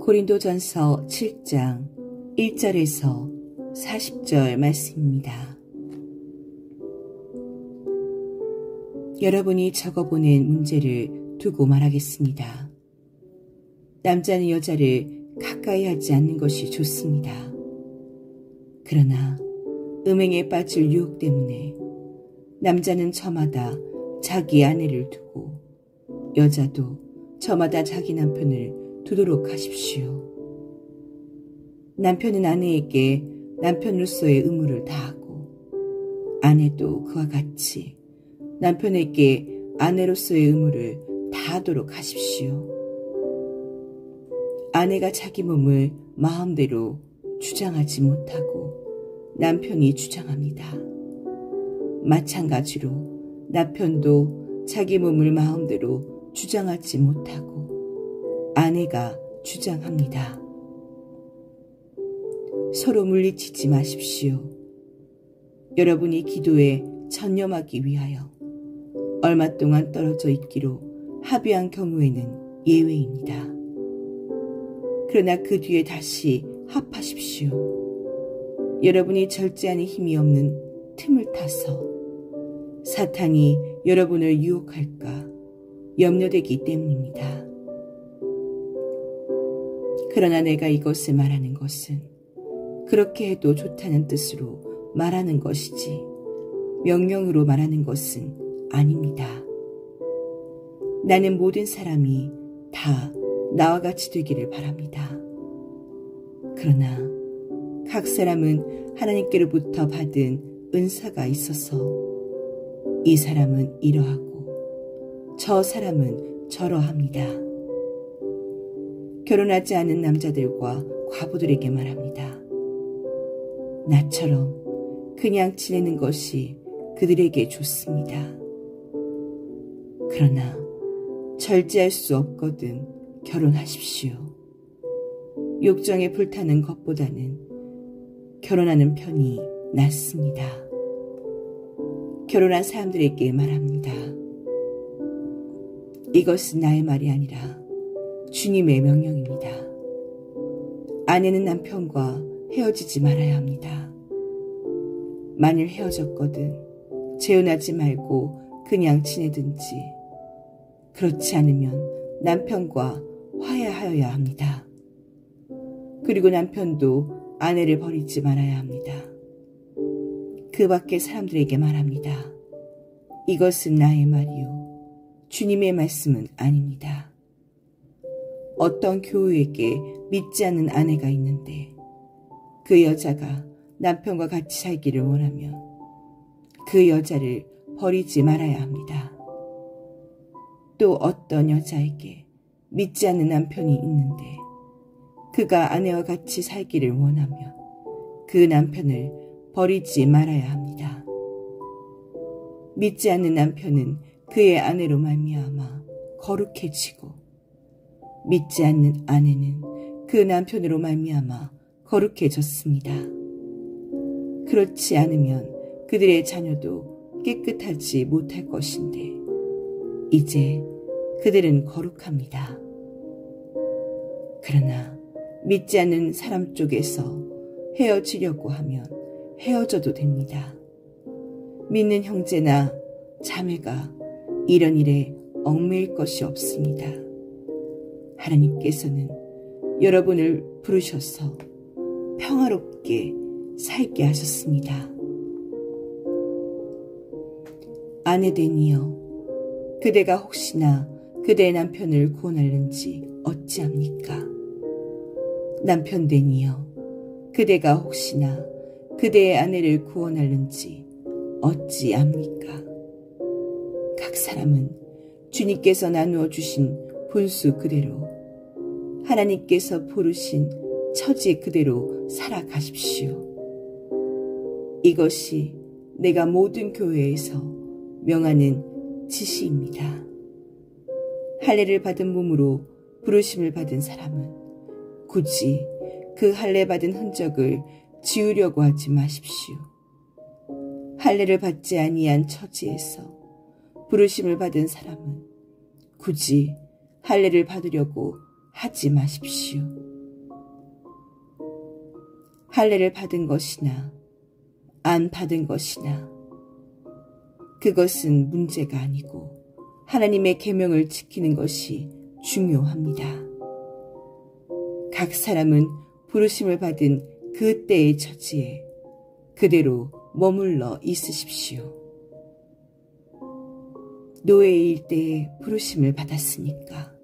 고린도전서 7장 1절에서 40절 말씀입니다. 여러분이 적어보낸 문제를 두고 말하겠습니다. 남자는 여자를 가까이 하지 않는 것이 좋습니다. 그러나 음행에 빠질 유혹 때문에 남자는 저마다 자기 아내를 두고 여자도 저마다 자기 남편을 두도록 하십시오. 남편은 아내에게 남편으로서의 의무를 다하고 아내도 그와 같이 남편에게 아내로서의 의무를 다하도록 하십시오. 아내가 자기 몸을 마음대로 주장하지 못하고 남편이 주장합니다. 마찬가지로 남편도 자기 몸을 마음대로 주장하지 못하고 아내가 주장합니다. 서로 물리치지 마십시오. 여러분이 기도에 전념하기 위하여 얼마 동안 떨어져 있기로 합의한 경우에는 예외입니다. 그러나 그 뒤에 다시 합하십시오. 여러분이 절제하는 힘이 없는 틈을 타서 사탄이 여러분을 유혹할까 염려되기 때문입니다. 그러나 내가 이것을 말하는 것은 그렇게 해도 좋다는 뜻으로 말하는 것이지 명령으로 말하는 것은 아닙니다. 나는 모든 사람이 다 나와 같이 되기를 바랍니다. 그러나 각 사람은 하나님께로부터 받은 은사가 있어서 이 사람은 이러하고 저 사람은 저러합니다. 결혼하지 않은 남자들과 과부들에게 말합니다. 나처럼 그냥 지내는 것이 그들에게 좋습니다. 그러나 절제할 수 없거든 결혼하십시오. 욕정에 불타는 것보다는 결혼하는 편이 낫습니다. 결혼한 사람들에게 말합니다. 이것은 나의 말이 아니라 주님의 명령입니다. 아내는 남편과 헤어지지 말아야 합니다. 만일 헤어졌거든 재혼하지 말고 그냥 지내든지 그렇지 않으면 남편과 화해하여야 합니다. 그리고 남편도 아내를 버리지 말아야 합니다. 그 밖의 사람들에게 말합니다. 이것은 나의 말이요 주님의 말씀은 아닙니다. 어떤 교우에게 믿지 않는 아내가 있는데 그 여자가 남편과 같이 살기를 원하면 그 여자를 버리지 말아야 합니다. 또 어떤 여자에게 믿지 않는 남편이 있는데 그가 아내와 같이 살기를 원하면 그 남편을 버리지 말아야 합니다. 믿지 않는 남편은 그의 아내로 말미암아 거룩해지고 믿지 않는 아내는 그 남편으로 말미암아 거룩해졌습니다. 그렇지 않으면 그들의 자녀도 깨끗하지 못할 것인데 이제 그들은 거룩합니다. 그러나 믿지 않는 사람 쪽에서 헤어지려고 하면 헤어져도 됩니다. 믿는 형제나 자매가 이런 일에 얽매일 것이 없습니다. 하나님께서는 여러분을 부르셔서 평화롭게 살게 하셨습니다. 아내되니여 그대가 혹시나 그대의 남편을 구원하는지 어찌합니까? 남편되니여 그대가 혹시나 그대의 아내를 구원하는지 어찌합니까? 각 사람은 주님께서 나누어 주신 분수 그대로 하나님께서 부르신 처지 그대로 살아가십시오. 이것이 내가 모든 교회에서 명하는 지시입니다. 할례를 받은 몸으로 부르심을 받은 사람은 굳이 그 할례 받은 흔적을 지우려고 하지 마십시오. 할례를 받지 아니한 처지에서 부르심을 받은 사람은 굳이 할례를 받으려고 하지 마십시오. 할례를 받은 것이나 안 받은 것이나 그것은 문제가 아니고 하나님의 계명을 지키는 것이 중요합니다. 각 사람은 부르심을 받은 그 때의 처지에 그대로 머물러 있으십시오. 노예일 때에 부르심을 받았으니까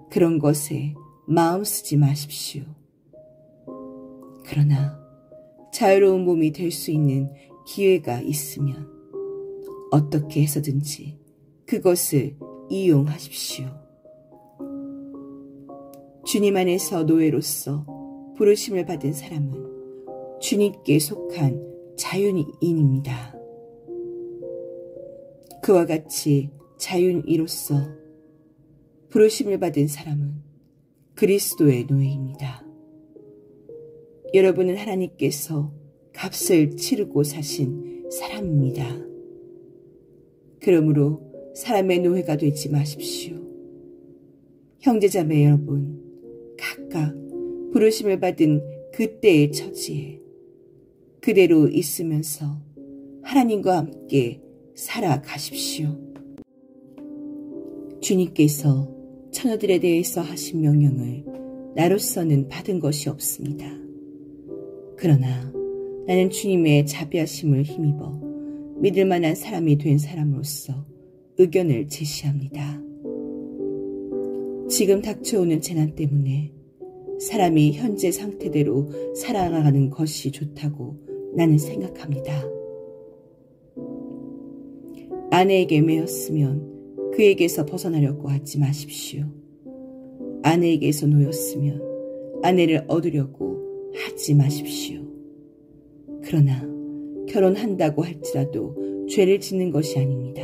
그런 것에 마음 쓰지 마십시오. 그러나 자유로운 몸이 될 수 있는 기회가 있으면 어떻게 해서든지 그것을 이용하십시오. 주님 안에서 노예로서 부르심을 받은 사람은 주님께 속한 자유인입니다. 그와 같이 자유인으로서 부르심을 받은 사람은 그리스도의 노예입니다. 여러분은 하나님께서 값을 치르고 사신 사람입니다. 그러므로 사람의 노예가 되지 마십시오. 형제자매 여러분, 각각 부르심을 받은 그때의 처지에 그대로 있으면서 하나님과 함께 살아가십시오. 주님께서 처녀들에 대해서 하신 명령을 나로서는 받은 것이 없습니다. 그러나 나는 주님의 자비하심을 힘입어 믿을 만한 사람이 된 사람으로서 의견을 제시합니다. 지금 닥쳐오는 재난 때문에 사람이 현재 상태대로 살아가는 것이 좋다고 나는 생각합니다. 아내에게 매였으면 그에게서 벗어나려고 하지 마십시오. 아내에게서 놓였으면 아내를 얻으려고 하지 마십시오. 그러나 결혼한다고 할지라도 죄를 짓는 것이 아닙니다.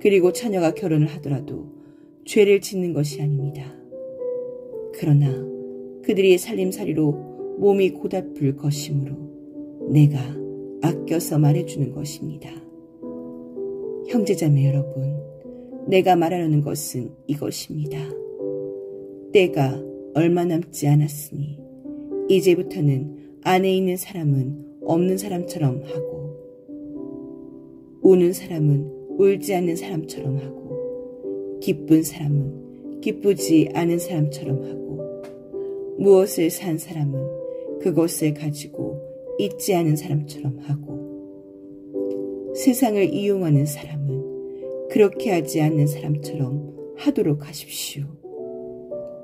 그리고 자녀가 결혼을 하더라도 죄를 짓는 것이 아닙니다. 그러나 그들이 살림살이로 몸이 고달플 것이므로 내가 아껴서 말해주는 것입니다. 형제자매 여러분, 내가 말하려는 것은 이것입니다. 때가 얼마 남지 않았으니 이제부터는 안에 있는 사람은 없는 사람처럼 하고 우는 사람은 울지 않는 사람처럼 하고 기쁜 사람은 기쁘지 않은 사람처럼 하고 무엇을 산 사람은 그것을 가지고 잊지 않은 사람처럼 하고 세상을 이용하는 사람은 그렇게 하지 않는 사람처럼 하도록 하십시오.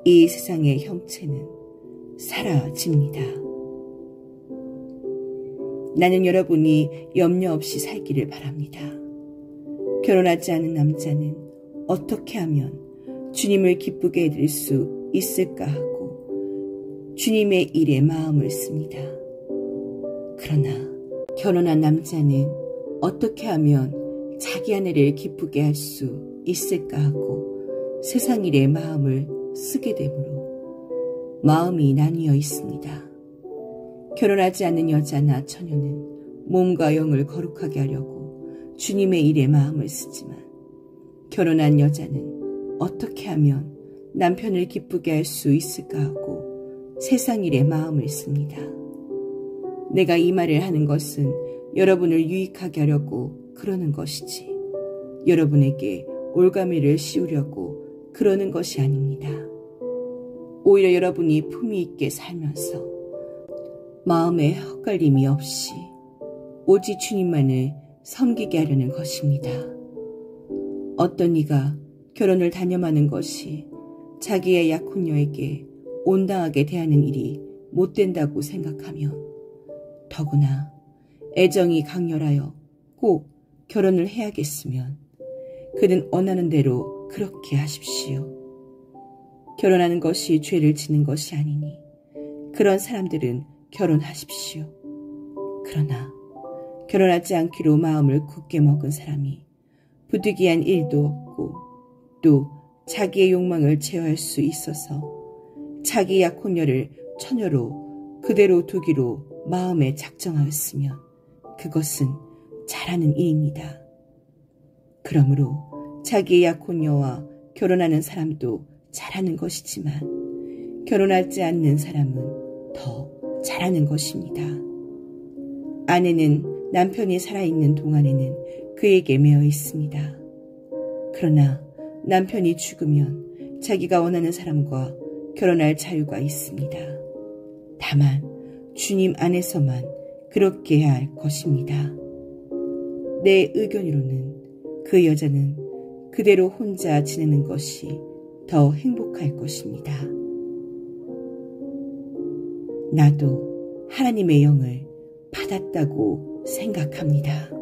이 세상의 형체는 사라집니다. 나는 여러분이 염려 없이 살기를 바랍니다. 결혼하지 않은 남자는 어떻게 하면 주님을 기쁘게 해드릴 수 있을까 하고 주님의 일에 마음을 씁니다. 그러나 결혼한 남자는 어떻게 하면 자기 아내를 기쁘게 할 수 있을까 하고 세상 일에 마음을 쓰게 되므로 마음이 나뉘어 있습니다. 결혼하지 않는 여자나 처녀는 몸과 영을 거룩하게 하려고 주님의 일에 마음을 쓰지만 결혼한 여자는 어떻게 하면 남편을 기쁘게 할 수 있을까 하고 세상 일에 마음을 씁니다. 내가 이 말을 하는 것은 여러분을 유익하게 하려고 그러는 것이지 여러분에게 올가미를 씌우려고 그러는 것이 아닙니다. 오히려 여러분이 품위 있게 살면서 마음에 헛갈림이 없이 오직 주님만을 섬기게 하려는 것입니다. 어떤 이가 결혼을 단념하는 것이 자기의 약혼녀에게 온당하게 대하는 일이 못된다고 생각하면 더구나 애정이 강렬하여 꼭 결혼을 해야겠으면 그는 원하는 대로 그렇게 하십시오. 결혼하는 것이 죄를 지는 것이 아니니 그런 사람들은 결혼하십시오. 그러나 결혼하지 않기로 마음을 굳게 먹은 사람이 부득이한 일도 없고 또 자기의 욕망을 제어할 수 있어서 자기 약혼녀를 처녀로 그대로 두기로 마음에 작정하였으면 그것은 잘하는 일입니다. 그러므로 자기의 약혼녀와 결혼하는 사람도 잘하는 것이지만 결혼하지 않는 사람은 더 잘하는 것입니다. 아내는 남편이 살아있는 동안에는 그에게 매여 있습니다. 그러나 남편이 죽으면 자기가 원하는 사람과 결혼할 자유가 있습니다. 다만 주님 안에서만 그렇게 해야 할 것입니다. 내 의견으로는 그 여자는 그대로 혼자 지내는 것이 더 행복할 것입니다. 나도 하나님의 영을 받았다고 생각합니다.